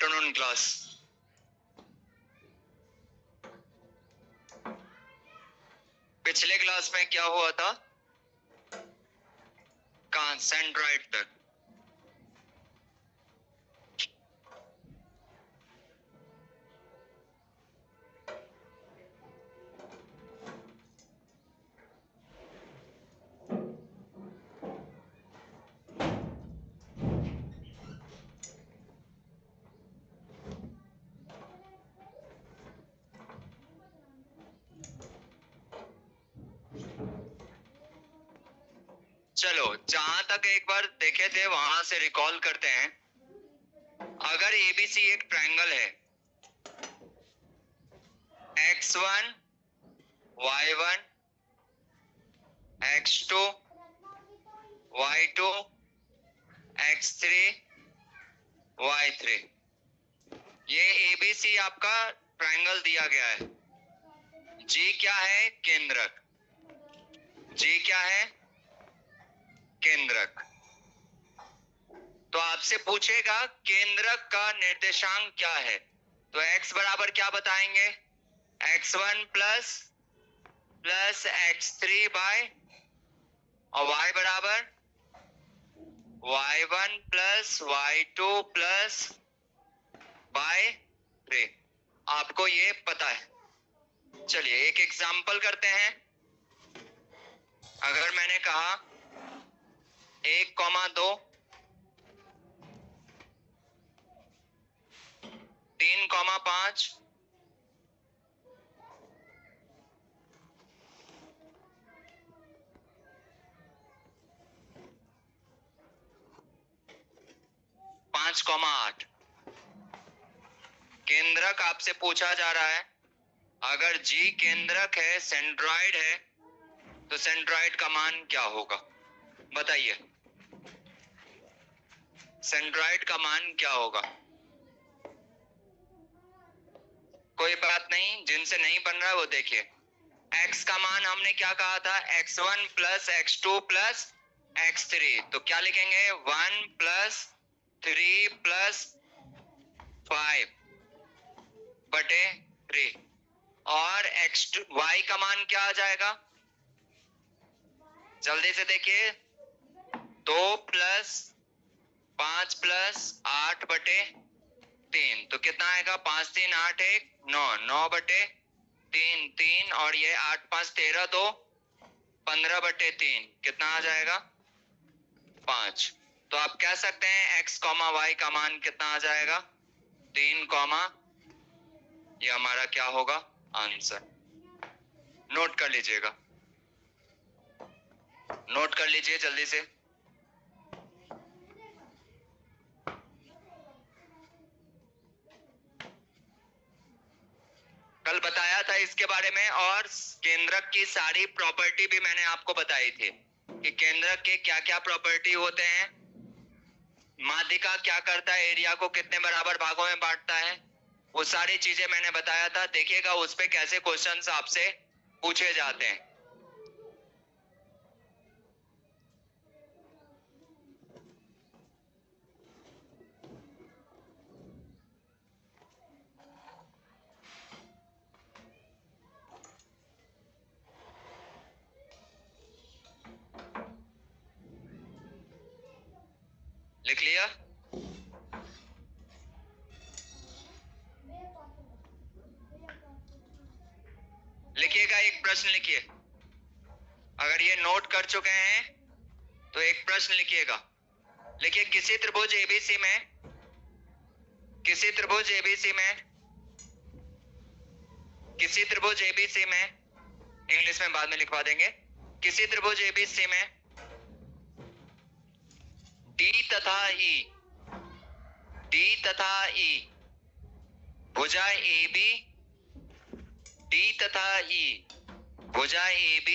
Afternoon class. पिछले class में क्या हुआ था? कहां सेंट्रॉइड तक। चलो जहां तक एक बार देखे थे वहां से रिकॉल करते हैं। अगर एबीसी एक ट्रायंगल है, x1 y1 x2 y2 x3 y3, ये एबीसी आपका ट्रायंगल दिया गया है। जी क्या है? केंद्रक। जी क्या है? केंद्रक। तो आपसे पूछेगा केंद्रक का निर्देशांक क्या है, तो x बराबर क्या बताएंगे? x1 प्लस x3 बाय, और y बराबर y1 plus y2 plus by 3। आपको ये पता है। चलिए एक एग्जांपल करते हैं। अगर मैंने कहा 1,2 3,5 5,8, केंद्रक आपसे पूछा जा रहा है। अगर जी केंद्रक है, सेंट्रॉइड है, तो सेंट्रॉइड का मान क्या होगा? बताइए, सेंट्रॉइड का मान क्या होगा? कोई बात नहीं, जिनसे नहीं बन रहा है वो देखिए। x का मान हमने क्या कहा था? x1 plus x2 plus x3, तो क्या लिखेंगे? 1 प्लस 3 प्लस 5 बटे 3। और x2 y का मान क्या आ जाएगा? जल्दी से देखिए, 2 प्लस 5 प्लस 8 बटे 3, तो कितना आएगा? 5 3 8 1 9, 9 बटे 3 3, और ये 8 5 13, तो 15 बटे 3, कितना आ जाएगा? 5। तो आप कह सकते हैं x, y का मान कितना आ जाएगा? 3, ये हमारा क्या होगा? आंसर। नोट कर लीजिएगा, नोट कर लीजिए जल्दी से। कल बताया था इसके बारे में, और केंद्रक की सारी प्रॉपर्टी भी मैंने आपको बताई थी कि केंद्रक के क्या क्या प्रॉपर्टी होते हैं, माध्यिका क्या करता है, एरिया को कितने बराबर भागों में बांटता है, वो सारी चीजें मैंने बताया था। देखिएगा उस पे कैसे क्वेश्चंस आपसे पूछे जाते हैं। लिख लिया? लिखिएगा, एक प्रश्न लिखिए। अगर ये नोट कर चुके हैं तो एक प्रश्न लिखिएगा। लिखिए, किसी त्रिभुज एबीसी में, किसी त्रिभुज एबीसी में, किसी त्रिभुज एबीसी में, इंग्लिश में बाद में लिखवा देंगे। किसी त्रिभुज एबीसी में डी तथा ई, डी तथा ई, भुजा AB, डी तथा ई, भुजा AB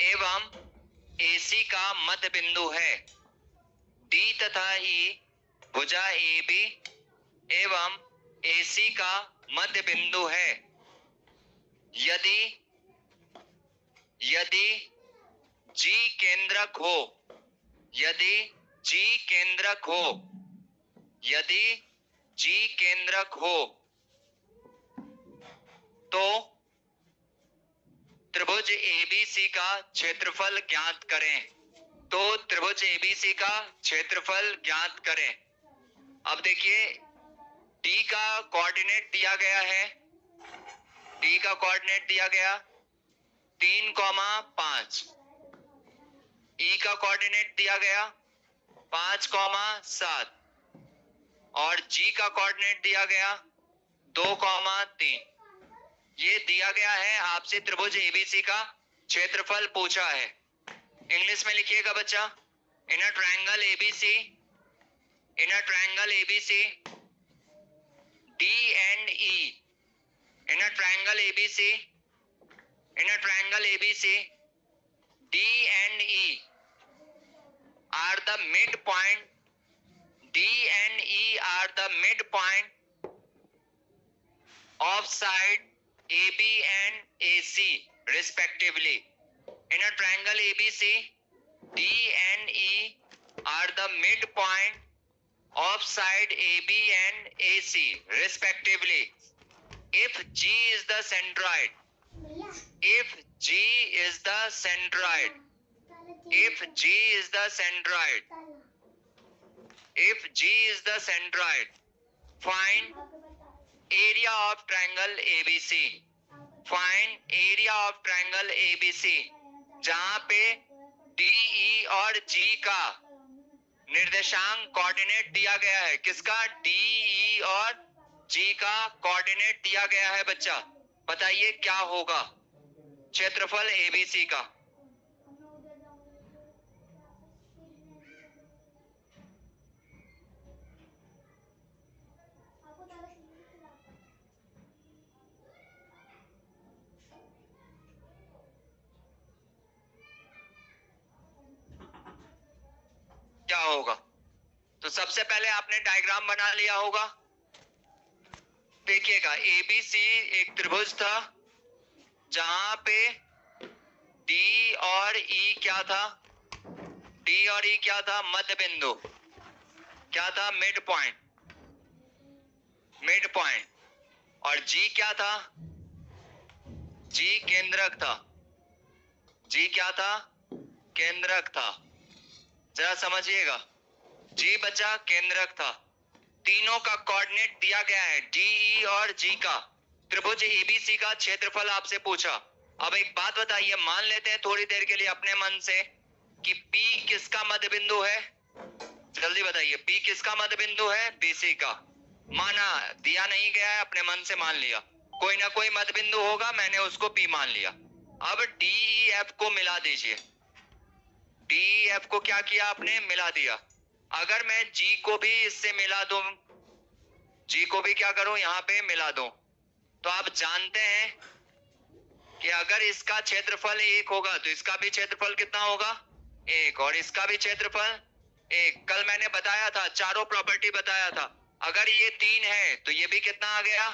एवं AC का मध्य बिंदु है। डी तथा ई, भुजा AB एवं AC का मध्य बिंदु है। यदि यदि G केंद्रक हो, यदि G केंद्रक हो, यदि G केंद्रक हो तो त्रिभुज ABC का क्षेत्रफल ज्ञात करें। तो त्रिभुज ABC का क्षेत्रफल ज्ञात करें। अब देखिए D का कोऑर्डिनेट दिया गया है, D का कोऑर्डिनेट दिया गया 3,5, E का कोऑर्डिनेट दिया गया 5,7 और G का कोऑर्डिनेट दिया गया 2,3। ये दिया गया है, आपसे त्रिभुज ABC का क्षेत्रफल पूछा है। इंग्लिश में लिखिएगा बच्चा, in a triangle ABC D and E, in a triangle ABC D and E are the midpoint, D and E are the midpoint of side AB and AC respectively. In a triangle ABC D and E are the midpoint of side AB and AC respectively. If G is the centroid, if G is the centroid, if G is the centroid, if G is the centroid, find area of triangle ABC. Find area of triangle ABC, जहां पे D, E और G का निर्देशांक coordinate दिया गया है। किसका? D, E और G का कोऑर्डिनेट दिया गया है बच्चा। बताइए क्या होगा क्षेत्रफल ABC का? क्या होगा? तो सबसे पहले आपने डायग्राम बना लिया होगा। देखिएगा ABC एक त्रिभुज था जहां पे D और E क्या था? D और E क्या था? मध्य बिंदु। क्या था? Mid point. Mid point. और G क्या था? G केंद्रक था। G क्या था? केंद्रक था। जरा समझिएगा, G बचा केंद्रक था। तीनों का कोऑर्डिनेट दिया गया है, D, E और G का। त्रिभुज ABC का क्षेत्रफल आपसे पूछा। अब एक बात बताइए, मान लेते हैं थोड़ी देर के लिए अपने मन से कि P किसका मध्य बिंदु है? जल्दी बताइए, P किसका मध्य बिंदु है? BC का। माना, दिया नहीं गया है, अपने मन से मान लिया। कोई ना कोई मध्य बिंदु होगा, मैंने उसको P मान लिया। अब DEF को मिला दीजिए। DEF को क्या किया आपने? मिला दिया। अगर मैं G को भी इससे मिला दूं, G को भी क्या करूं? यहाँ पे मिला दूं, तो आप जानते हैं कि अगर इसका क्षेत्रफल 1 होगा तो इसका भी क्षेत्रफल कितना होगा? 1। और इसका भी क्षेत्रफल 1। कल मैंने बताया था, चारों प्रॉपर्टी बताया था। अगर ये 3 है तो ये भी कितना आ गया?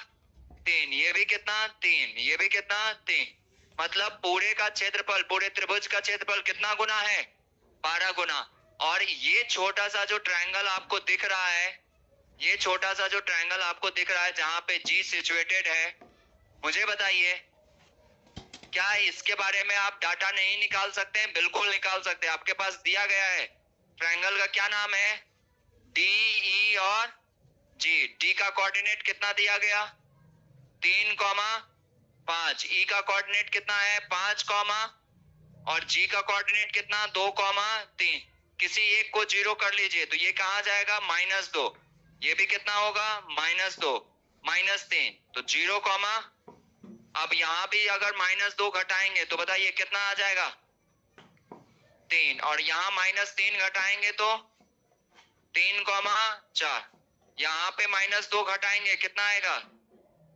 3। ये भी कितना? 3। ये भी कितना? 3। मतलब पूरे का क्षेत्रफल, पूरे त्रिभुज का क्षेत्रफल कितना गुना है? 12 गुना। और ये छोटा सा जो ट्रायंगल आपको दिख रहा है, ये छोटा सा जो ट्रायंगल आपको दिख रहा है जहां पे G सिचुएटेड है, मुझे बताइए क्या इसके बारे में आप डाटा नहीं निकाल सकते हैं? बिल्कुल निकाल सकते हैं। आपके पास दिया गया है ट्रायंगल का क्या नाम है? D, E और G। D का कोऑर्डिनेट कितना दिया गया? 3,5। E का कोऑर्डिनेट कितना है? 5, और G का कोऑर्डिनेट कितना? 2,3। किसी एक को 0 कर लीजिए तो ये कहां जाएगा? -2। ये भी कितना होगा? -2, -3। तो 0, अब यहां भी अगर -2 घटाएंगे तो बताइए कितना आ जाएगा? 3। और यहां -3 घटाएंगे तो 3,4। यहां पे -2 घटाएंगे कितना आएगा?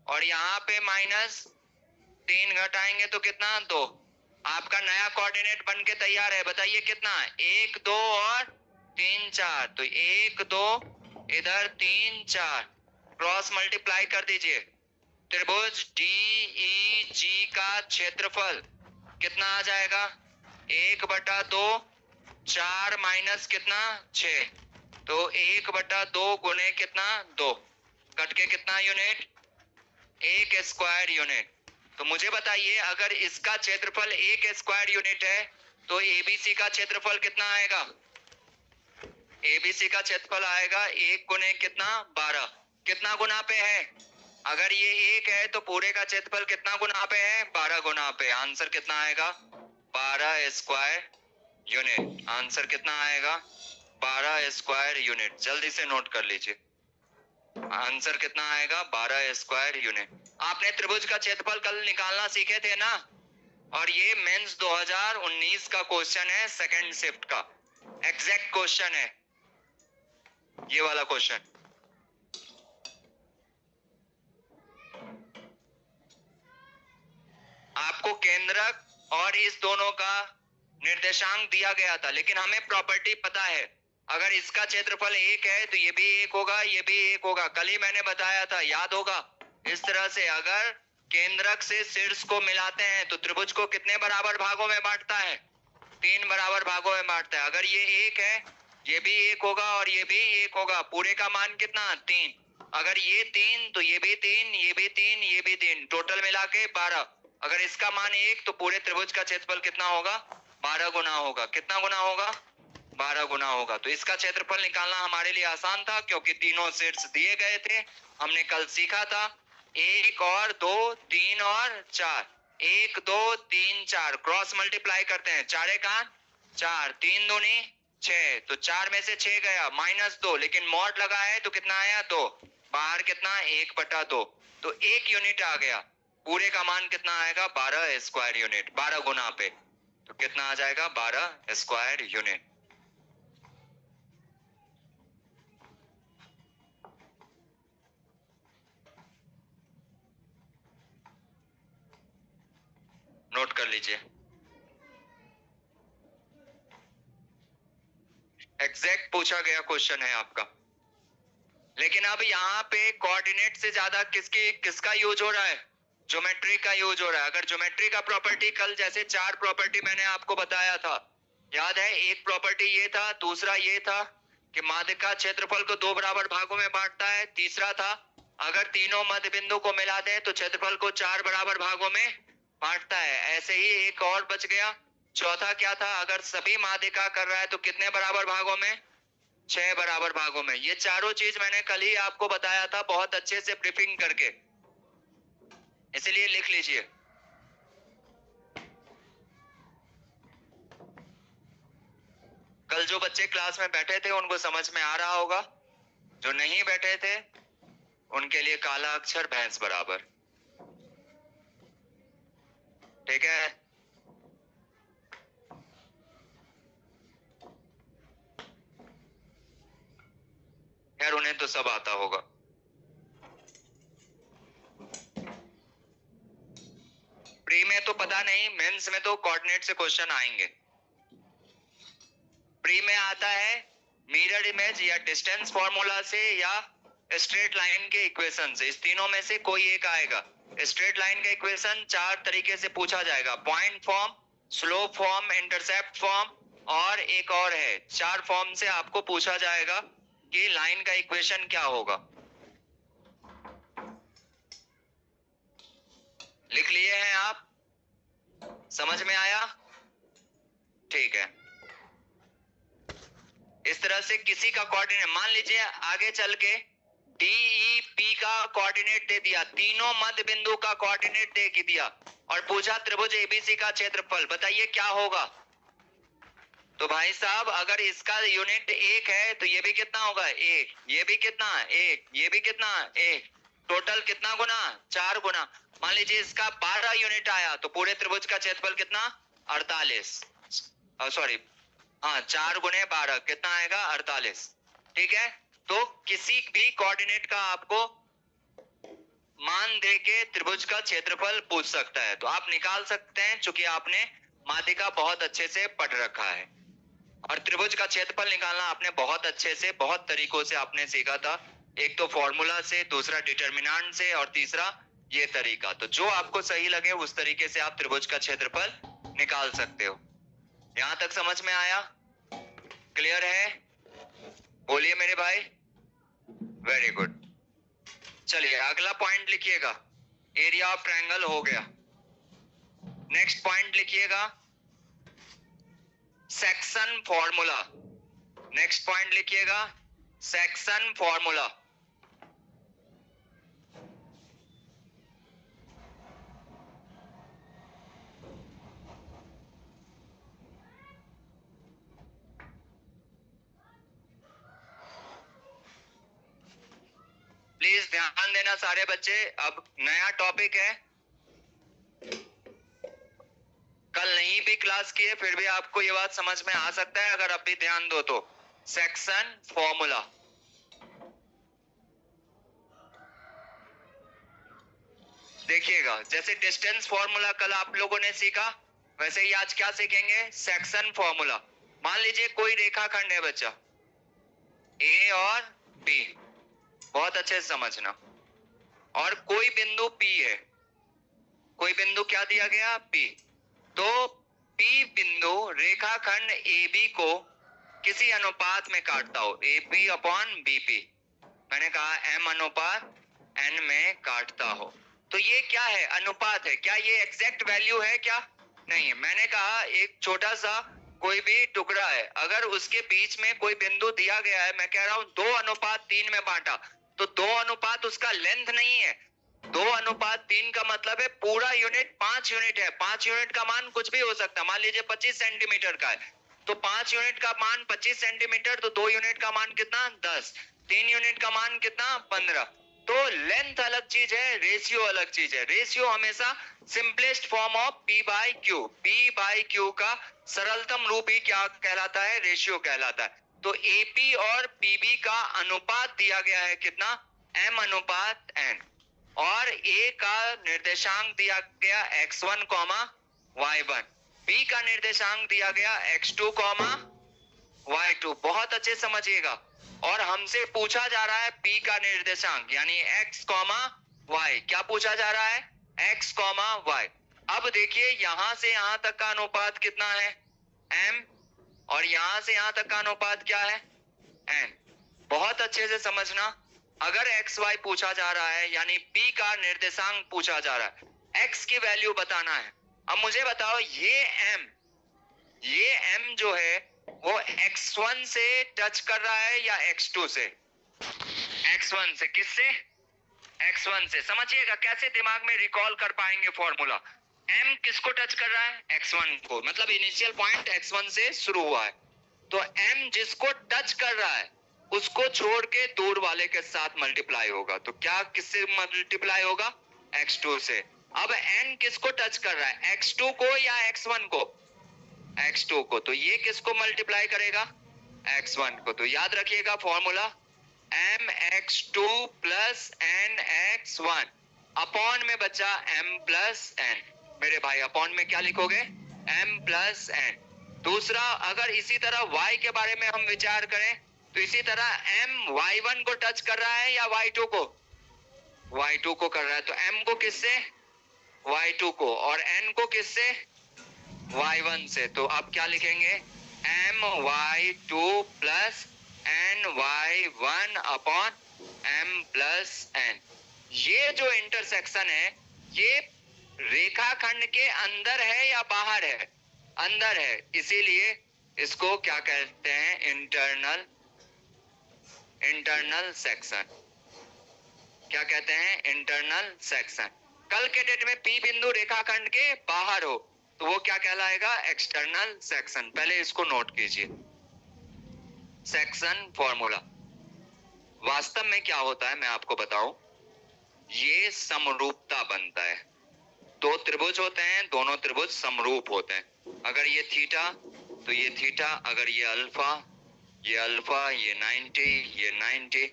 और यहाँ पे -3 घटाएंगे तो कितना? 2। आपका नया कोऑर्डिनेट बन के तैयार है। बताइए कितना? 1, 2 और 3, 4। तो 1, 2 इधर 3, 4 क्रॉस मल्टीप्लाई कर दीजिए। त्रिभुज DEG का क्षेत्रफल कितना आ जाएगा? 1/2, 4 माइनस कितना? 6। तो 1/2 गुने कितना? 2। कट के कितना यूनिट? 1 square unit. तो मुझे बताइए अगर इसका क्षेत्रफल 1 स्क्वायर यूनिट है तो एबीसी का क्षेत्रफल कितना आएगा? एबीसी का क्षेत्रफल आएगा 1 गुने कितना? 12। कितना गुना पे है? अगर ये 1 है तो पूरे का क्षेत्रफल कितना गुना पे है? 12 गुना पे। आंसर कितना आएगा? 12 स्क्वायर यूनिट। आंसर कितना आएगा? 12 स्क्वायर यूनिट। जल्दी से नोट कर लीजिए, आंसर कितना आएगा? 12 स्क्वायर यूनिट। आपने त्रिभुज का क्षेत्रफल कल निकालना सीखे थे ना, और ये मेंस 2019 का क्वेश्चन है, सेकंड शिफ्ट का एग्जैक्ट क्वेश्चन है ये वाला क्वेश्चन। आपको केंद्रक और इस दोनों का निर्देशांक दिया गया था, लेकिन हमें प्रॉपर्टी पता है, अगर इसका क्षेत्रफल 1 है तो ये भी 1 होगा, ये भी 1 होगा। कल ही मैंने बताया था, याद होगा। इस तरह से अगर केंद्रक से शीर्ष को मिलाते हैं तो त्रिभुज को कितने बराबर भागों में बांटता है? 3 बराबर भागों में बांटता है। अगर ये 1 है, ये भी 1 होगा और ये भी 1 होगा। पूरे का मान कितना? 3। अगर ये 3 तो ये भी 3, ये भी 3, ये भी 3, टोटल मिला के 12। अगर इसका मान 1 तो पूरे त्रिभुज का क्षेत्रफल कितना होगा? 12 गुना होगा। कितना गुना होगा? 12 गुना होगा। तो इसका क्षेत्रफल निकालना हमारे लिए आसान था क्योंकि तीनों शीर्ष दिए गए थे। हमने कल सीखा था 1 और 2, 3 और 4। 1 2 3 4 क्रॉस मल्टीप्लाई करते हैं, 4 का 4, 3 दूनी 6, तो 4 में से 6 गया, -2, लेकिन मॉड लगा है तो कितना आया? 2। बाहर कितना? 1/2, तो 1 यूनिट आ गया। पूरे का मान कितना आएगा? 12 स्क्वायर यूनिट। 12 गुना पे तो कितना आ जाएगा? 12 स्क्वायर यूनिट। नोट कर लीजिए, एग्जैक्ट पूछा गया क्वेश्चन है आपका। लेकिन अब यहाँ पे कोऑर्डिनेट से ज्यादा किसका यूज हो रहा है? ज्योमेट्री का यूज हो रहा है। अगर ज्योमेट्री का प्रॉपर्टी कल जैसे 4 प्रॉपर्टी मैंने आपको बताया था, याद है? एक प्रॉपर्टी ये था, दूसरा ये था कि माध्य का क्षेत्रफल को 2 बराबर भागों में बांटता है, तीसरा था अगर तीनों मध्य बिंदु को मिला दे तो क्षेत्रफल को 4 बराबर भागों में बांटता है। ऐसे ही एक और बच गया, चौथा क्या था? अगर सभी माध्य का कर रहा है तो कितने बराबर भागों में? 6 बराबर भागों में। ये चारों चीज मैंने कल ही आपको बताया था बहुत अच्छे से ब्रीफिंग करके, इसलिए लिख लीजिए। कल जो बच्चे क्लास में बैठे थे उनको समझ में आ रहा होगा, जो नहीं बैठे थे उनके लिए काला अक्षर भैंस बराबर। ठीक है? यार उन्हें तो सब आता होगा। प्री में तो पता नहीं, मेंस में तो कोऑर्डिनेट से क्वेश्चन आएंगे। प्री में आता है मिरर इमेज या डिस्टेंस फॉर्मूला से या स्ट्रेट लाइन के इक्वेशन से। इस तीनों में से कोई एक आएगा। स्ट्रेट लाइन का इक्वेशन 4 तरीके से पूछा जाएगा, point form, slope form, intercept form और एक और है। 4 फॉर्म से आपको पूछा जाएगा कि लाइन का इक्वेशन क्या होगा। लिख लिए हैं आप? समझ में आया? ठीक है। इस तरह से किसी का कोऑर्डिनेट, मान लीजिए आगे चल के DEP का कोऑर्डिनेट दे दिया, तीनों मध्य बिंदु का कोऑर्डिनेट दे दिया और पूछा त्रिभुज ABC का क्षेत्रफल बताइए क्या होगा? तो भाई साहब अगर इसका यूनिट 1 है तो ये भी कितना होगा? 1, ये भी कितना? 1, ये भी कितना? 1, टोटल कितना गुना? 4 गुना। मान लीजिए इसका 12 यूनिट आया तो पूरे त्रिभुज का क्षेत्रफल कितना? 48, सॉरी, हाँ, 4 गुने 12 कितना आएगा? 48। ठीक है? तो किसी भी कोऑर्डिनेट का आपको मान देके त्रिभुज का क्षेत्रफल पूछ सकता है, तो आप निकाल सकते हैं चूंकि आपने माध्यिका बहुत अच्छे से पढ़ रखा है और त्रिभुज का क्षेत्रफल निकालना आपने बहुत अच्छे से, बहुत तरीकों से आपने सीखा था। एक तो फॉर्मूला से, दूसरा डिटर्मिनेंट से और तीसरा ये तरीका। तो जो आपको सही लगे उस तरीके से आप त्रिभुज का क्षेत्रफल निकाल सकते हो। यहां तक समझ में आया? क्लियर है? बोलिए मेरे भाई। Very good. चलिए अगला पॉइंट लिखिएगा, एरिया ऑफ ट्रायंगल हो गया। नेक्स्ट पॉइंट लिखिएगा, सेक्शन फॉर्मूला। नेक्स्ट पॉइंट लिखिएगा, सेक्शन फॉर्मूला। प्लीज ध्यान देना सारे बच्चे, अब नया टॉपिक है, कल नहीं भी क्लास की है फिर भी आपको ये बात समझ में आ सकता है अगर अब भी ध्यान दो तो। सेक्शन फॉर्मूला, देखिएगा जैसे डिस्टेंस फॉर्मूला कल आप लोगों ने सीखा, वैसे ही आज क्या सीखेंगे, सेक्शन फॉर्मूला। मान लीजिए कोई रेखाखंड है बच्चा, ए और बी, बहुत अच्छे से समझना, और कोई बिंदु P है, कोई बिंदु क्या दिया गया, P। तो P बिंदु रेखाखंड AB को किसी अनुपात में काटता हो, AB अपॉन BP, मैंने कहा M अनुपात N में काटता हो। तो ये क्या है, अनुपात है। क्या ये एग्जैक्ट वैल्यू है क्या, नहीं है। मैंने कहा एक छोटा सा कोई भी टुकड़ा है, अगर उसके बीच में कोई बिंदु दिया गया है, मैं कह रहा हूं 2:3 में बांटा, तो 2 अनुपात उसका लेंथ नहीं है, 2:3 का मतलब है पूरा यूनिट 5 यूनिट है। 5 यूनिट का मान कुछ भी हो सकता है, मान लीजिए 25 सेंटीमीटर का है, तो 5 यूनिट का मान 25 सेंटीमीटर, तो 2 यूनिट का मान कितना, 10, 3 यूनिट का मान कितना, 15। तो लेंथ अलग चीज है, रेशियो अलग चीज है। रेशियो हमेशा simplest form of P by Q, P by Q का सरलतम रूप ही क्या कहलाता है, रेशियो कहलाता है। तो AP और PB का अनुपात दिया गया है कितना, M अनुपात N, और A का निर्देशांक दिया गया x1, y1, B का निर्देशांक दिया गया x2, y2। बहुत अच्छे समझिएगा, और हमसे पूछा जा रहा है P का निर्देशांक यानी x, y। क्या पूछा जा रहा है, x, y। अब देखिए यहां से यहां तक का अनुपात कितना है, M, और यहां से यहां तक का अनुपात क्या है, N। बहुत अच्छे से समझना, अगर x y पूछा जा रहा है यानी P का निर्देशांक पूछा जा रहा है, x की वैल्यू बताना है। अब मुझे बताओ ये M जो है वो x1 से टच कर रहा है या x2 से, x1 से। किससे, x1 से। समझिएगा कैसे दिमाग में रिकॉल कर पाएंगे फॉर्मूला। M किसको टच कर रहा है, x1 को, मतलब इनिशियल पॉइंट x1 से शुरू हुआ है, तो M जिसको टच कर रहा है उसको छोड़ के दूर वाले के साथ मल्टीप्लाई होगा, तो क्या किससे मल्टीप्लाई होगा, x2 से। अब N किसको टच कर रहा है, x2 को या x1 को, x2 को, तो ये किसको मल्टीप्लाई करेगा, x1 को। तो याद रखिएगा formula, mx2 plus nx1 upon में बचा m प्लस n। मेरे भाई अपॉन में क्या लिखोगे, m प्लस n। दूसरा, अगर इसी तरह y के बारे में हम विचार करें तो इसी तरह m y1 को टच कर रहा है या y2 को, y2 को कर रहा है, तो m को किससे, y2 को, और n को किससे, y1 से। तो अब क्या लिखेंगे, my2 plus ny1 upon m plus n। ये जो इंटरसेक्शन है ये रेखाखंड के अंदर है या बाहर है, अंदर है, इसीलिए इसको क्या कहते हैं, इंटरनल सेक्शन। क्या कहते हैं, इंटरनल सेक्शन। कल के डेट में P बिंदु रेखाखंड के बाहर हो तो वो क्या कहलाएगा, एक्सटर्नल सेक्शन। पहले इसको नोट कीजिए। सेक्शन फॉर्मूला वास्तव में क्या होता है मैं आपको बताऊं, ये समरूपता बनता है। दो त्रिभुज होते हैं, दोनों त्रिभुज समरूप होते हैं। अगर ये थीटा तो ये थीटा, अगर ये अल्फा, ये 90, ये 90,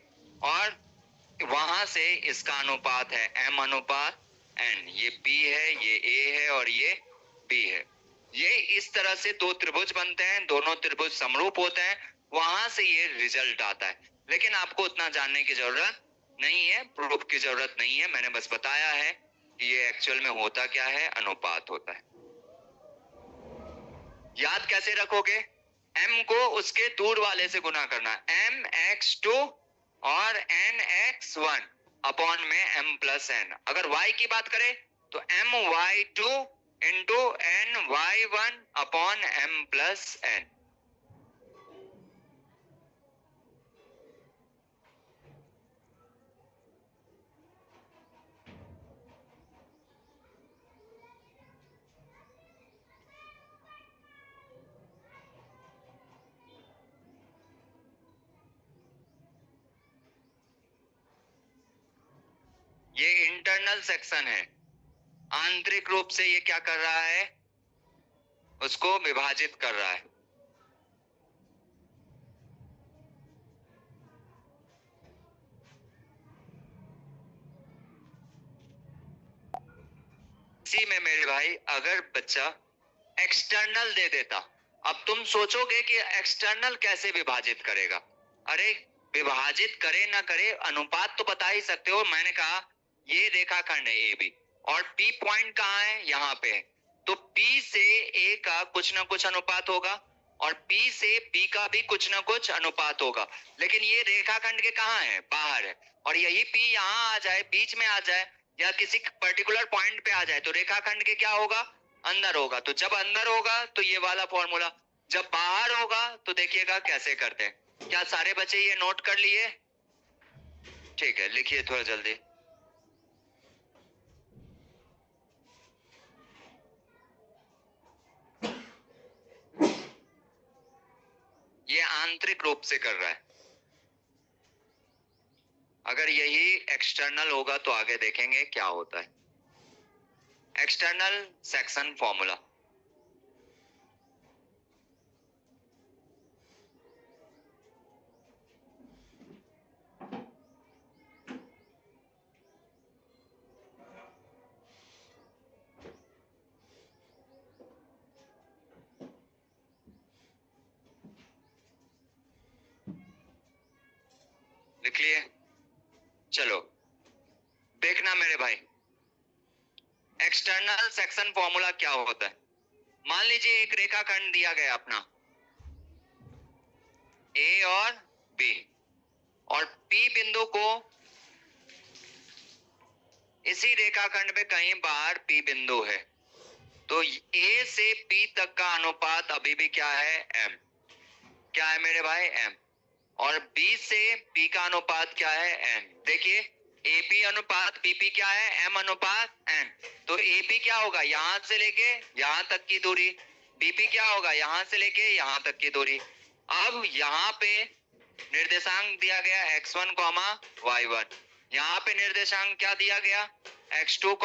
और वहां से इसका अनुपात है m अनुपात n। ये P है, ये A है और ये B है। ये इस तरह से दो त्रिभुज बनते हैं, दोनों त्रिभुज समरूप होते हैं, वहां से ये रिजल्ट आता है। लेकिन आपको उतना जानने की जरूरत नहीं है, प्रूफ की जरूरत नहीं है, मैंने बस बताया है कि ये एक्चुअल में होता क्या है, अनुपात होता है। याद कैसे रखोगे, m को उसके दूर वाले से गुना करना, mx2 और nx1, अपॉन में m प्लस n। अगर y की बात करें तो my2 into ny1 upon m plus n। ये इंटरनल सेक्शन है। आंतरिक रूप से ये क्या कर रहा है, उसको विभाजित कर रहा है। इसी में मेरे भाई अगर बच्चा एक्सटर्नल दे देता, अब तुम सोचोगे कि एक्सटर्नल कैसे विभाजित करेगा। अरे विभाजित करे ना करे अनुपात तो बता ही सकते हो। मैंने कहा ये रेखाखंड है ए बी और पी पॉइंट कहाँ है, यहाँ पे है, तो पी से ए का कुछ ना कुछ अनुपात होगा और पी से पी का भी कुछ ना कुछ अनुपात होगा। लेकिन ये रेखाखंड के कहाँ है, बाहर है, और यही पी यहाँ आ जाए, बीच में आ जाए या किसी पर्टिकुलर पॉइंट पे आ जाए तो रेखाखंड के क्या होगा, अंदर होगा। तो जब अंदर होगा तो ये वाला फॉर्मूला, जब बाहर होगा तो देखिएगा कैसे करते हैं। क्या सारे बच्चे ये नोट कर लिए? ठीक है, लिखिए थोड़ा जल्दी। ये आंतरिक रूप से कर रहा है। अगर यही एक्सटर्नल होगा तो आगे देखेंगे क्या होता है। एक्सटर्नल सेक्शन फॉर्मूला, लिख लिए? चलो देखना मेरे भाई, एक्सटर्नल सेक्शन फॉर्मूला क्या होता है। मान लीजिए एक रेखाखंड दिया गया अपना ए और बी, और पी बिंदु को इसी रेखाखंड में कहीं बाहर पी बिंदु है, तो ए से पी तक का अनुपात अभी भी क्या है, m। क्या है मेरे भाई, m। और b से p का अनुपात क्या है, n। देखिए AP अनुपात BP क्या है, m अनुपात n। तो AP क्या होगा, यहां से लेके यहां तक की दूरी, BP क्या होगा, यहां से लेके यहां तक की दूरी। अब यहाँ पे निर्देशांक दिया गया x1, y1, यहाँ पे निर्देशांक क्या दिया गया, x2,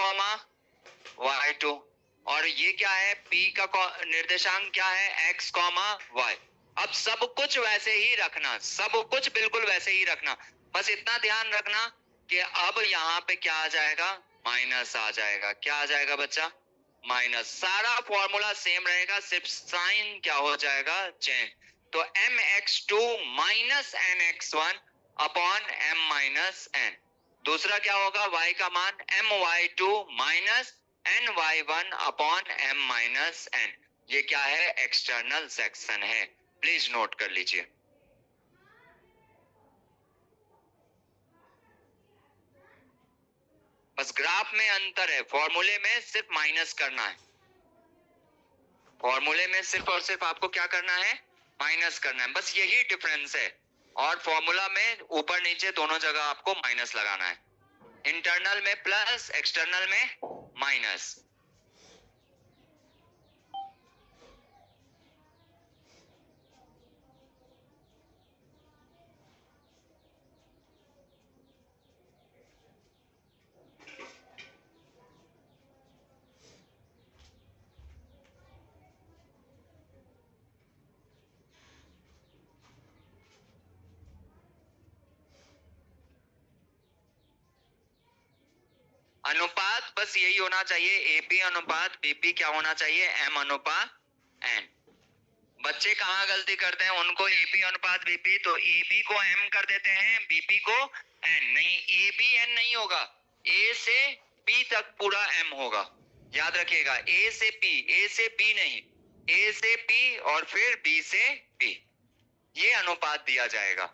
y2, और ये क्या है, P का निर्देशांक क्या है, x, y। अब सब कुछ वैसे ही रखना, सब कुछ बिल्कुल वैसे ही रखना, बस इतना ध्यान रखना कि अब यहाँ पे क्या आ जाएगा, माइनस आ जाएगा। क्या आ जाएगा बच्चा, माइनस। सारा फॉर्मूला सेम रहेगा, सिर्फ साइन क्या हो जाएगा, चेंज। तो mx2 minus nx1 upon m minus n। दूसरा क्या होगा, y का मान my2 minus ny1 upon m minus n। ये क्या है, एक्सटर्नल सेक्शन है। प्लीज नोट कर लीजिए। बस ग्राफ में अंतर है, फॉर्मूले में सिर्फ माइनस करना है। फॉर्मूले में सिर्फ और सिर्फ आपको क्या करना है, माइनस करना है, बस यही डिफरेंस है। और फॉर्मूला में ऊपर नीचे दोनों जगह आपको माइनस लगाना है। इंटरनल में प्लस, एक्सटर्नल में माइनस। अनुपात बस यही होना चाहिए, एपी अनुपात बीपी क्या होना चाहिए, एम अनुपात एन। बच्चे कहाँ गलती करते हैं, उनको एपी अनुपात बीपी, तो एबी को एम कर देते हैं, बीपी को एन। नहीं, एबी एन नहीं होगा, ए से पी तक पूरा एम होगा। याद रखिएगा, ए से पी नहीं, ए से पी और फिर बी से पी, ये अनुपात दिया जाएगा।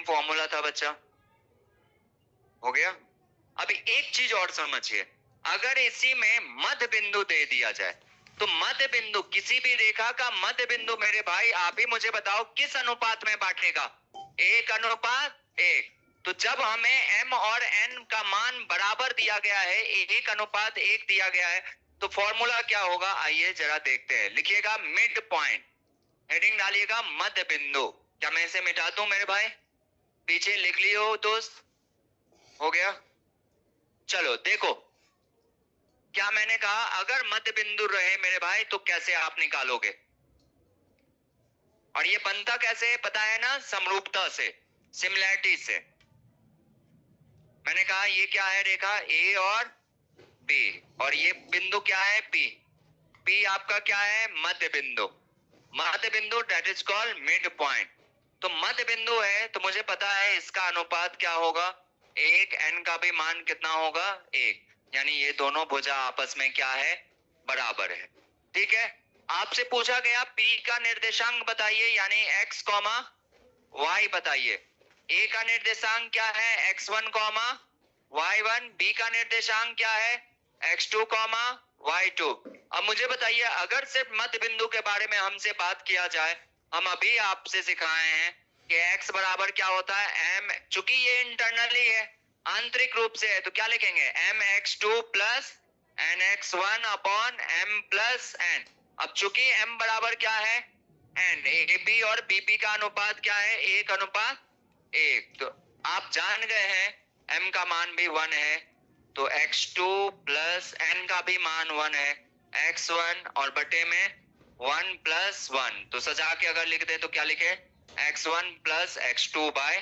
फॉर्मूला था बच्चा, हो गया। अभी एक चीज और समझिए, अगर इसी में मध्य बिंदु दे दिया जाए तो मध्य बिंदु, किसी भी रेखा का मध्य बिंदु मेरे भाई आप ही मुझे बताओ किस अनुपात में बांटेगा? 1:1। तो जब हमें m और n का मान बराबर दिया गया है, 1:1 दिया गया है, तो फॉर्मूला क्या होगा आइए जरा देखते हैं। लिखिएगा मिड पॉइंट, हेडिंग डालिएगा मध्य बिंदु। क्या मैं इसे मिटा दूं मेरे भाई? पीछे लिख लियो दोस्त, हो गया। चलो देखो, क्या मैंने कहा अगर मध्य बिंदु रहे मेरे भाई तो कैसे आप निकालोगे? और ये बनता कैसे पता है ना? समरूपता से, सिमिलैरिटी से। मैंने कहा ये क्या है रेखा? ए और बी, और ये बिंदु क्या है? पी। पी आपका क्या है? मध्य बिंदु। मध्य बिंदु that is called mid point. तो मध्य बिंदु है तो मुझे पता है इसका अनुपात क्या होगा? 1, n का भी मान कितना होगा? 1। यानी ये दोनों भुजा आपस में क्या है? बराबर है। ठीक है, आपसे पूछा गया p का निर्देशांक बताइए, यानी x, y बताइए। a का निर्देशांक क्या है? x1, y1। b का निर्देशांक क्या है? x2, y2। अब मुझे बताइए, अगर सिर्फ मध्य बिंदु के बारे में हमसे बात किया जाए, हम अभी आपसे सिखाए हैं कि x बराबर क्या होता है? m, चूंकि ये इंटरनली है, आंतरिक रूप से है, तो क्या लिखेंगे? mx2 plus nx1 upon m plus n। अब चूंकि m बराबर क्या है? n, ab और bp का अनुपात क्या है? 1:1। तो आप जान गए हैं m का मान भी 1 है, तो x2 प्लस n का भी मान 1 है, x1 और बटे में 1 प्लस 1। तो सजा के अगर लिख दे तो क्या लिखे? x1 plus x2 bye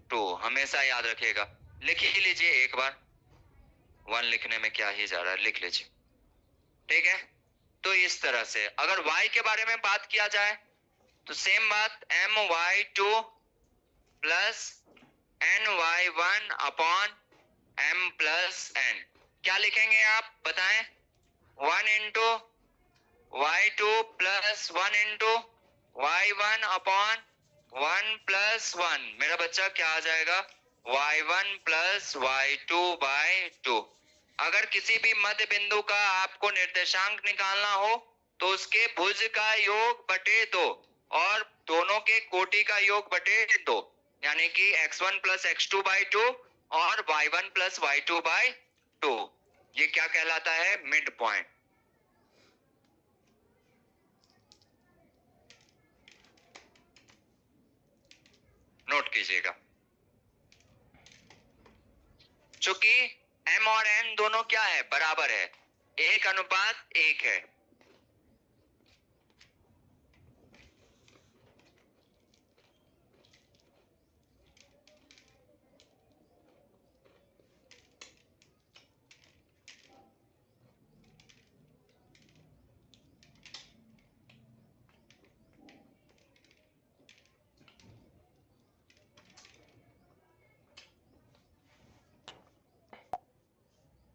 2। हमेशा याद रखिएगा, लिख ही लीजिए एक बार, 1 लिखने में क्या ही जा रहा है, लिख लीजिए। ठीक है, तो इस तरह से अगर y के बारे में बात किया जाए तो सेम बात, my2 plus ny1 upon m plus n। क्या लिखेंगे आप बताएं? 1 into y2 plus 1 into y1 upon 1 plus 1। मेरा बच्चा क्या आ जाएगा? y1 plus y2 bye 2। अगर किसी भी मध्य बिंदु का आपको निर्देशांक निकालना हो तो उसके भुज का योग बटे 2 और दोनों के कोटि का योग बटे 2, यानी कि x1 प्लस x2 बाय 2 और y1 प्लस y2 बाय 2। ये क्या कहलाता है? Mid point. नोट कीजिएगा, चूंकि m और n दोनों क्या है? बराबर है, 1:1 है।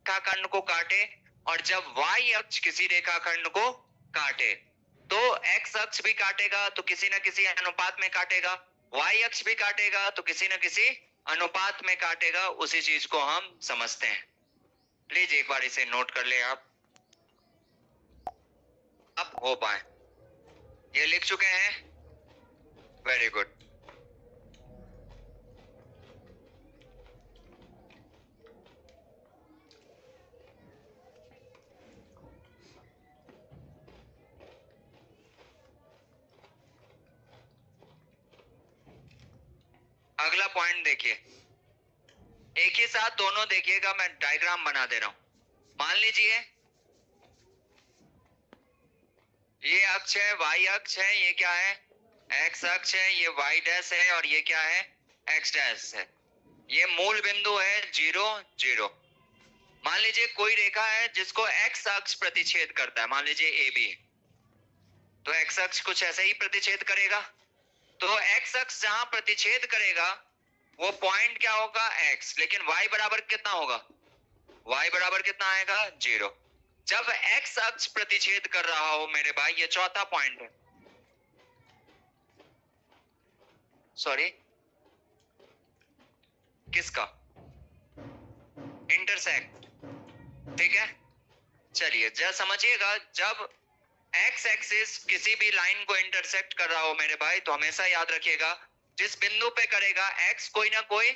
रेखाखंड को काटे और जब y अक्ष किसी रेखाखंड को काटे तो x अक्ष भी काटेगा, तो किसी न किसी अनुपात में काटेगा, y अक्ष भी काटेगा तो किसी न किसी अनुपात में काटेगा। उसी चीज को हम समझते हैं। प्लीज एक बार इसे नोट कर ले आप, अब हो पाए। ये लिख चुके हैं? Very good. अगला पॉइंट देखिए, एक ही साथ दोनों देखिएगा, मैं डायग्राम बना दे रहा हूं। मान लीजिए ये अक्ष है, y अक्ष है, ये क्या है? x अक्ष है, ये y डैश है और ये क्या है? x डैश है। ये मूल बिंदु है 0, 0। मान लीजिए कोई रेखा है जिसको x अक्ष प्रतिच्छेद करता है, मान लीजिए AB, तो x अक्ष कुछ ऐसे ही प्रतिच्छेद करेगा। तो x अक्ष जहां प्रतिच्छेद करेगा वो पॉइंट क्या होगा? x। लेकिन y बराबर कितना होगा? y बराबर कितना आएगा? 0। जब x अक्ष प्रतिच्छेद कर रहा हो मेरे भाई, ये चौथा पॉइंट है, सॉरी, किसका? इंटरसेक्ट, ठीक है। चलिए जरा समझिएगा, जब एक्स एक्सिस किसी भी लाइन को इंटरसेक्ट कर रहा हो मेरे भाई, तो हमेशा याद रखिएगा जिस बिंदु पे करेगा एक्स कोई ना कोई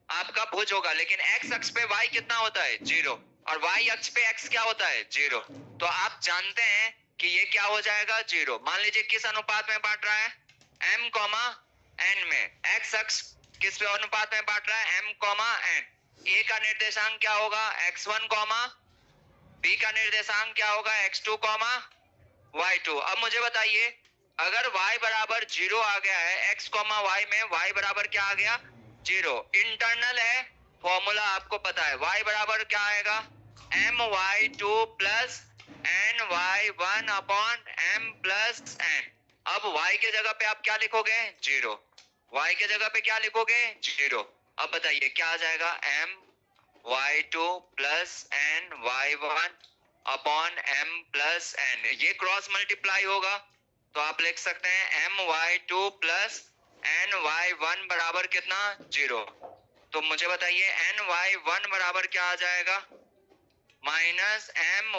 आपका भुज होगा, लेकिन एक्स अक्ष पे वाई कितना होता है? 0, और वाई अक्ष पे एक्स क्या होता है? 0। तो आप जानते हैं कि ये क्या हो जाएगा? 0। मान लीजिए किस अनुपात में बांट रहा है? m कॉमा n में। एक्स अक्ष किस पे अनुपात में बांट रहा है? m comma n। a का निर्देशांक क्या होगा? x1 कॉमा, b का निर्देशांक क्या होगा? x2 comma y2। अब मुझे बताइए, अगर y बराबर 0 आ गया है x कॉमा y में, y बराबर क्या आ गया? 0। इंटरनल है, फॉर्मूला आपको पता है, y बराबर क्या आएगा? my2 plus ny1 upon m plus n। अब y के जगह पे आप क्या लिखोगे? 0। y के जगह पे क्या लिखोगे? 0। अब बताइए क्या आ जाएगा? my2 plus ny1 upon m plus n। ये क्रॉस मल्टीप्लाई होगा, तो आप लिख सकते हैं my2 प्लस ny1 बराबर कितना? 0। तो मुझे बताइए ny1 बराबर क्या आ जाएगा? Minus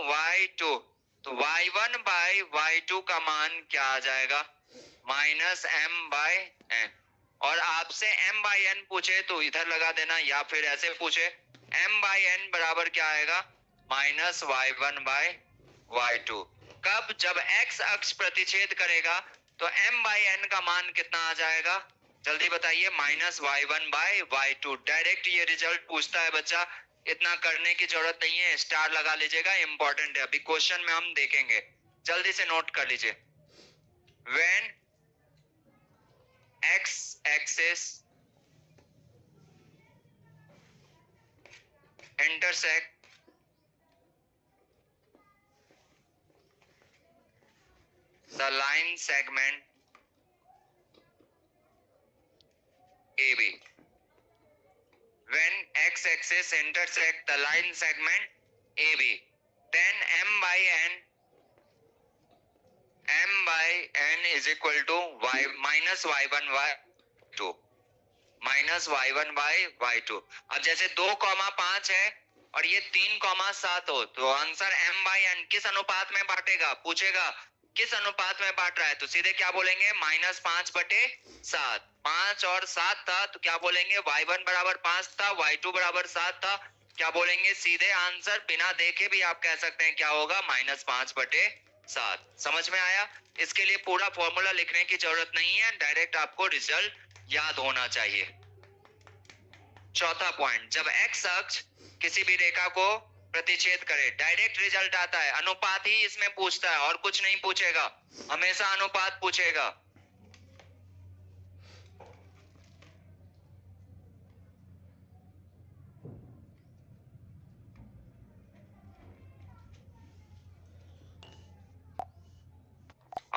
my2। तो y1 बाई y2 का मान क्या आ जाएगा? Minus m by n। और आपसे m बाई n पूछे तो इधर लगा देना, या फिर ऐसे पूछे m बाई n बराबर क्या आएगा? Minus y1 by y2। कब? जब x अक्ष प्रतिच्छेद करेगा तो m बाई n का मान कितना आ जाएगा? जल्दी बताइए। Minus y1 by y2। Direct ये रिजल्ट पूछता है बच्चा, इतना करने की जरूरत नहीं है, स्टार लगा लीजिएगा, इंपॉर्टेंट है, अभी क्वेश्चन में हम देखेंगे। जल्दी से नोट कर लीजिए। When x axis intersect the line segment AB. When x-axis intersect the line segment AB, then m by n is equal to y minus y1 by 2 minus y1 by y2। अब जैसे 2,5 है और ये 3,7 हो, तो answer m by n किस अनुपात में बांटेगा? पूछेगा किस अनुपात में बांट रहा है, तो सीधे क्या बोलेंगे? -5/7। 5 और 7 था, तो क्या बोलेंगे? y1 बराबर 5 था, y2 बराबर 7 था। क्या बोलेंगे? सीधे आंसर बिना देखे भी आप कह सकते हैं क्या होगा? -5/7। समझ में आया? इसके लिए पूरा फॉर्मूला लिखने की जरूरत नहीं है, डायरेक्ट आपको रिजल्ट याद होना चाहिए। चौथा पॉइंट, जब एक्स अक्ष किसी भी रेखा को प्रतिच्छेद करे, डायरेक्ट रिजल्ट आता है। अनुपात ही इसमें पूछता है और कुछ नहीं पूछेगा, हमेशा अनुपात पूछेगा।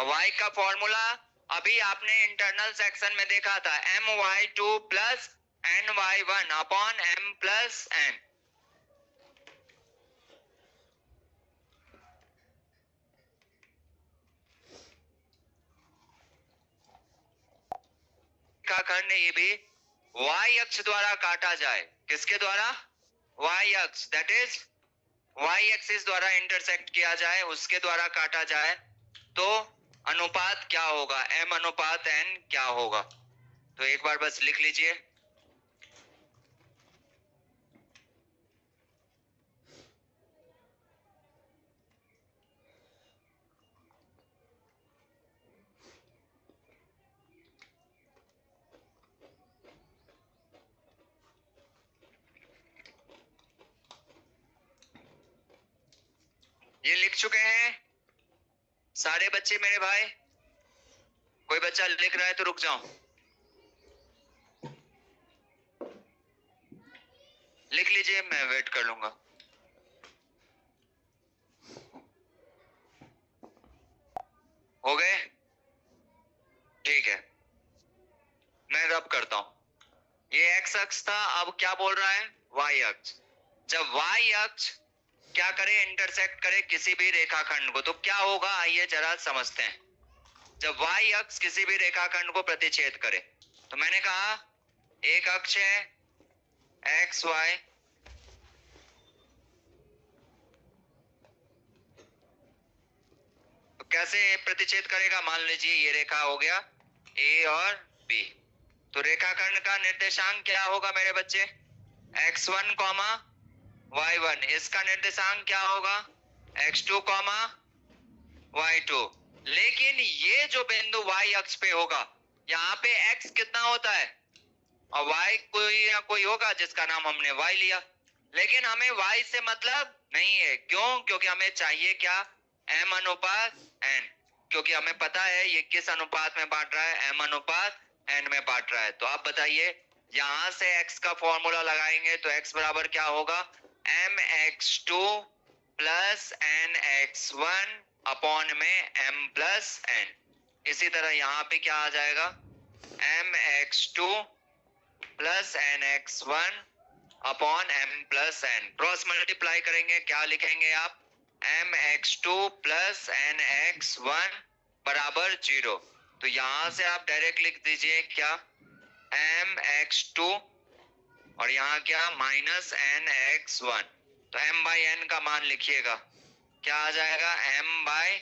y का फॉर्मूला अभी आपने इंटरनल सेक्शन में देखा था, my2 plus ny1 upon m plus n। का खंड ये भी y अक्ष द्वारा काटा जाए। किसके द्वारा? y अक्ष, दैट इज y एक्सिस द्वारा इंटरसेक्ट किया जाए, उसके द्वारा काटा जाए, तो अनुपात क्या होगा? m अनुपात n क्या होगा? तो एक बार बस लिख लीजिए। ये लिख चुके हैं सारे बच्चे मेरे भाई? कोई बच्चा लिख रहा है तो रुक जाओ, लिख लीजिए, मैं वेट कर लूंगा। हो गए? ठीक है, मैं रब करता हूं। ये एक्स अक्ष था, अब क्या बोल रहा है? वाई अक्ष। जब वाई अक्ष क्या करे? इंटरसेक्ट करे किसी भी रेखाखंड को, तो क्या होगा? आइए जरा समझते हैं। जब वाई अक्ष किसी भी रेखाखंड को प्रतिच्छेद करे, तो मैंने कहा एक अक्ष है, एक्स वाई तो कैसे प्रतिच्छेद करेगा? मान लीजिए ये रेखा हो गया ए और बी, तो रेखाखंड का निर्देशांक क्या होगा मेरे बच्चे? x1 comma y1। इसका निर्देशांक क्या होगा? x2 comma y2। लेकिन ये जो बिंदु y अक्ष पे होगा, यहाँ पे x कितना होता है और y कोई ना कोई होगा जिसका नाम हमने y लिया, लेकिन हमें y से मतलब नहीं है। क्यों? क्योंकि हमें चाहिए क्या? m अनुपात n, क्योंकि हमें पता है ये किस अनुपात में बांट रहा है, m अनुपात n में बांट रहा है। तो आप बताइए, यहां से x का फॉर्मूला लगाएंगे तो x बराबर क्या होगा? mx2 प्लस nx1 अपॉन में m प्लस n। इसी तरह यहाँ पे क्या आ जाएगा? mx2 plus nx1 upon m plus n। Cross multiply करेंगे, क्या लिखेंगे आप? mx2 प्लस nx1 बराबर 0। तो यहां से आप डायरेक्ट लिख दीजिए क्या? mx2 और यहाँ क्या? Minus nx1। तो m बाई n का मान लिखिएगा, क्या आ जाएगा? m by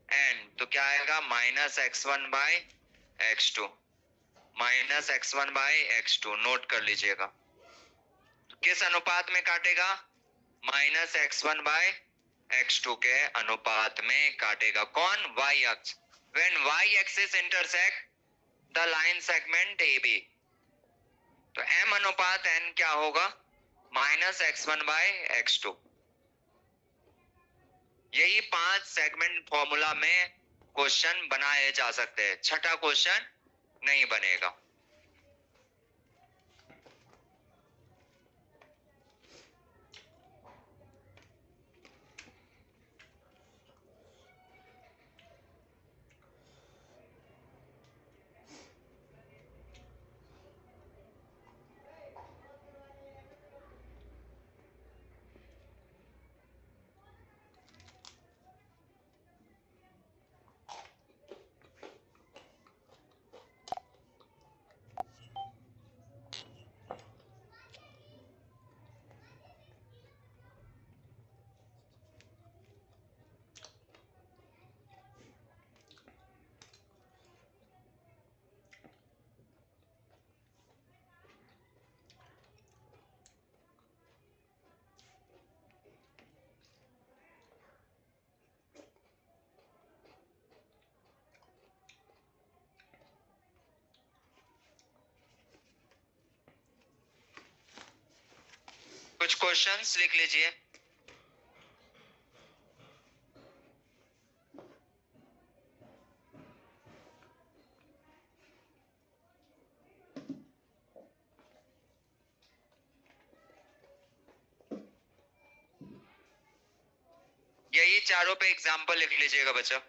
n। तो क्या आएगा? Minus x1 by x2, minus x1 by x2। Note कर लीजिएगा। तो किस अनुपात में काटेगा? माइनस x1 बाई x2 के अनुपात में काटेगा। कौन? y अक्ष। When y axis intersect the line segment AB, तो m अनुपात n क्या होगा? Minus x1 by x2। यही 5 सेगमेंट फॉर्मूला में क्वेश्चन बनाए जा सकते हैं, छठा क्वेश्चन नहीं बनेगा। कुछ क्वेश्चंस लिख लीजिए। यही चारों पे एग्जाम्पल लिख लीजिएगा बच्चा।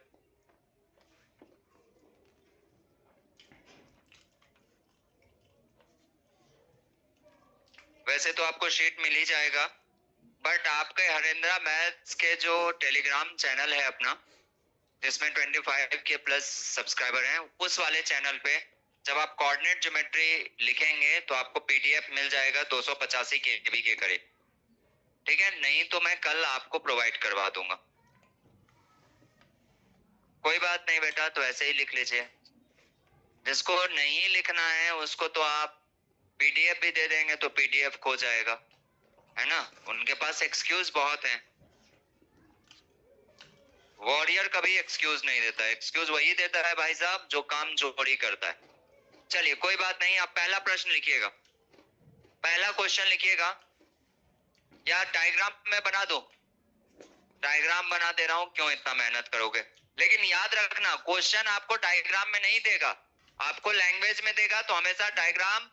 वैसे तो आपको शीट मिल ही जाएगा, बट आपके हरेंद्रा मैथ्स के जो टेलीग्राम चैनल है अपना, जिसमें 25 के प्लस सब्सक्राइबर हैं, उस वाले चैनल पे जब आप कोऑर्डिनेट ज्योमेट्री लिखेंगे तो आपको पीडीएफ मिल जाएगा 285 केबी के करीब। ठीक है, नहीं तो मैं कल आपको प्रोवाइड करवा दूंगा। कोई बात नहीं बेटा, तो ऐसे ही लिख लीजिए। जिसको नहीं लिखना है उसको तो आप पीडीएफ भी दे देंगे तो पीडीएफ खो जाएगा, है ना। उनके पास एक्सक्यूज बहुत हैं। वॉरियर कभी एक्सक्यूज नहीं देता है, एक्सक्यूज वही देता है भाई साहब जो काम जोड़ी करता है। चलिए कोई बात नहीं, आप पहला प्रश्न लिखिएगा, पहला क्वेश्चन लिखिएगा, या डायग्राम में बना दो। डायग्राम बना दे रहा हूं, क्यों इतना मेहनत करोगे। लेकिन याद रखना, क्वेश्चन आपको डायग्राम में नहीं देगा, आपको लैंग्वेज में देगा। तो हमेशा डायग्राम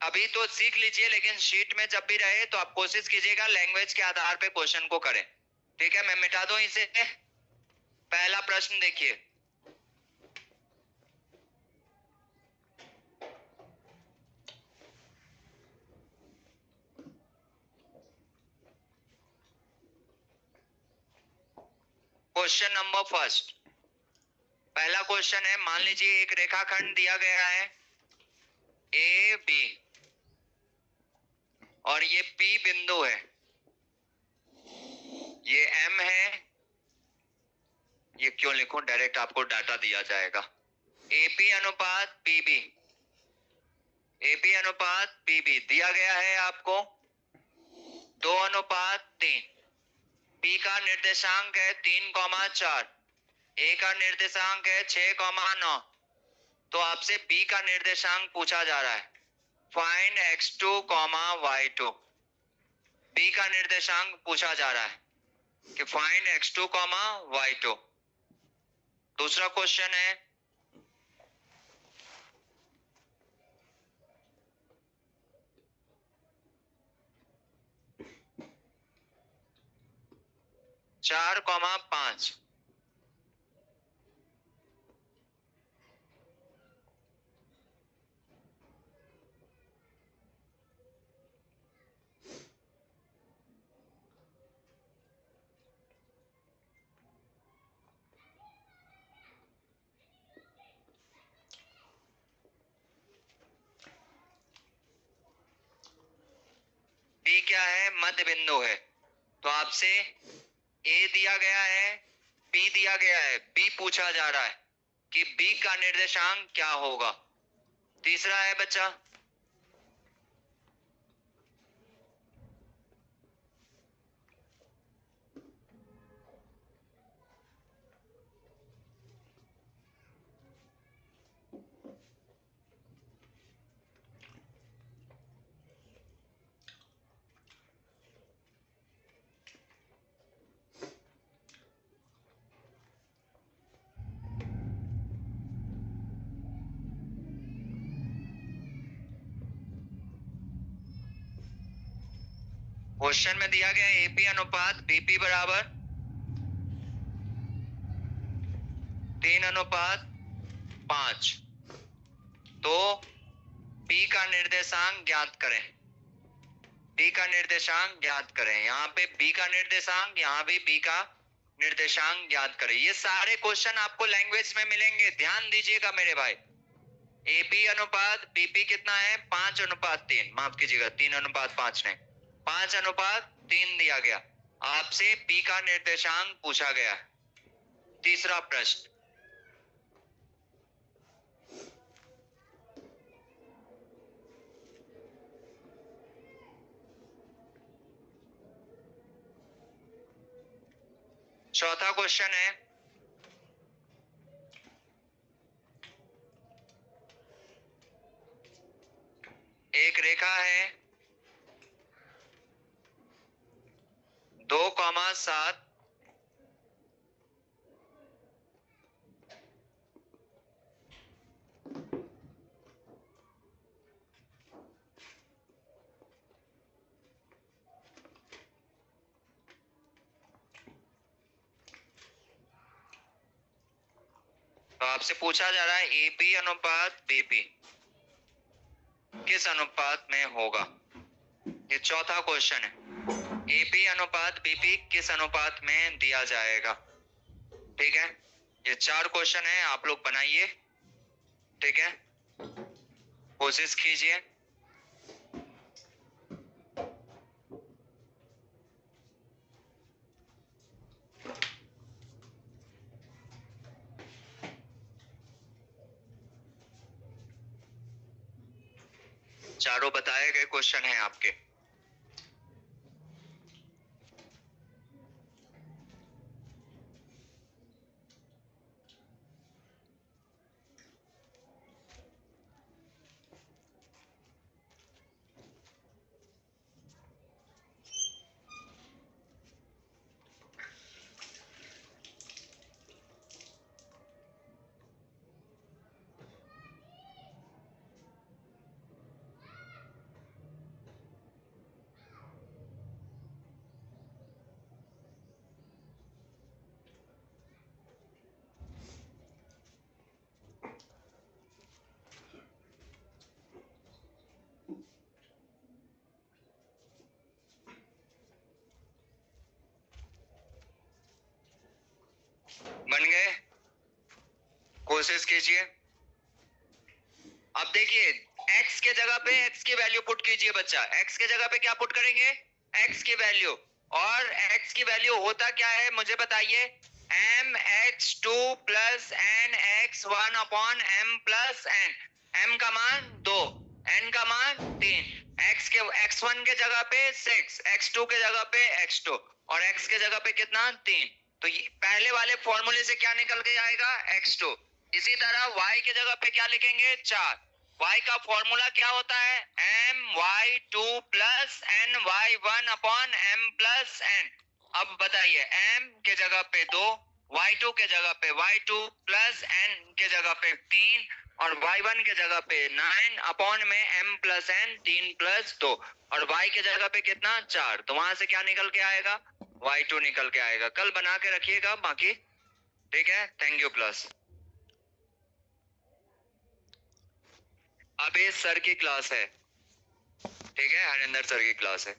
अभी तो सीख लीजिए, लेकिन शीट में जब भी रहे तो आप कोशिश कीजिएगा लैंग्वेज के आधार पे क्वेश्चन को करें। ठीक है, मैं मिटा दूं इसे। पहला प्रश्न देखिए, क्वेश्चन नंबर फर्स्ट। पहला क्वेश्चन है, मान लीजिए एक रेखाखंड दिया गया है ए बी। और ये P बिंदु है, ये M है, ये क्यों लिखूं, डायरेक्ट आपको डाटा दिया जाएगा। AP अनुपात PB, AP अनुपात PB दिया गया है आपको 2:3। P का निर्देशांक है 3,4, A का निर्देशांक है 6,9। तो आपसे B का निर्देशांक पूछा जा रहा है, फाइंड x2, y2। B का निर्देशांक पूछा जा रहा है कि फाइंड x2, y2। दूसरा क्वेश्चन है, चार कॉमा पांच। P क्या है, मध्य बिंदु है। तो आपसे A दिया गया है, P दिया गया है, B पूछा जा रहा है कि B का निर्देशांक क्या होगा। तीसरा है बच्चा, क्वेश्चन में दिया गया AP अनुपात BP बराबर 3:5। तो P का निर्देशांक ज्ञात करें, P का निर्देशांक ज्ञात करें। यहाँ पे B का निर्देशांक, यहाँ भी B का निर्देशांक ज्ञात करें। ये सारे क्वेश्चन आपको लैंग्वेज में मिलेंगे, ध्यान दीजिएगा मेरे भाई। AP अनुपात BP कितना है, 5:3, माफ कीजिएगा 3:5 नहीं, 5:3 दिया गया। आपसे P का निर्देशांक पूछा गया। तीसरा प्रश्न, चौथा क्वेश्चन है, एक रेखा है 2,7 तो आपसे पूछा जा रहा है AP अनुपात BP किस अनुपात में होगा। ये चौथा क्वेश्चन है, AP अनुपात BP किस अनुपात में दिया जाएगा। ठीक है, ये 4 क्वेश्चन है, आप लोग बनाइए। ठीक है, कोशिश कीजिए। चारों बताए गए क्वेश्चन हैं आपके। बन गए, कोशिश कीजिए। अब देखिए x के जगह पे x की वैल्यू पुट कीजिए बच्चा। x के जगह पे क्या पुट करेंगे? x की वैल्यू। और x की वैल्यू होता क्या है मुझे बताइए? mx2 plus nx1 upon m plus n। m का मान 2, n का मान 3। x के x1 के जगह पे 6, x2 के जगह पे x2 और x के जगह पे कितना? 3। तो ये पहले वाले फॉर्मूले से क्या निकल के आएगा? x2। इसी तरह y के जगह पे क्या लिखेंगे? 4। y का फॉर्मूला क्या होता है? my2 plus ny1 upon m plus n। अब बताइए, m के जगह पे 2, y2 के जगह पे y2 प्लस n के जगह पे 3 और y1 के जगह पे 9 अपॉन में m प्लस n 3 प्लस 2 और y के जगह पे कितना? 4। तो वहां से क्या निकल के आएगा? y2 निकल के आएगा। कल बना के रखिएगा बाकी, ठीक है? Thank you plus. अब ये सर की क्लास है, ठीक है? हरिंदर सर की क्लास है।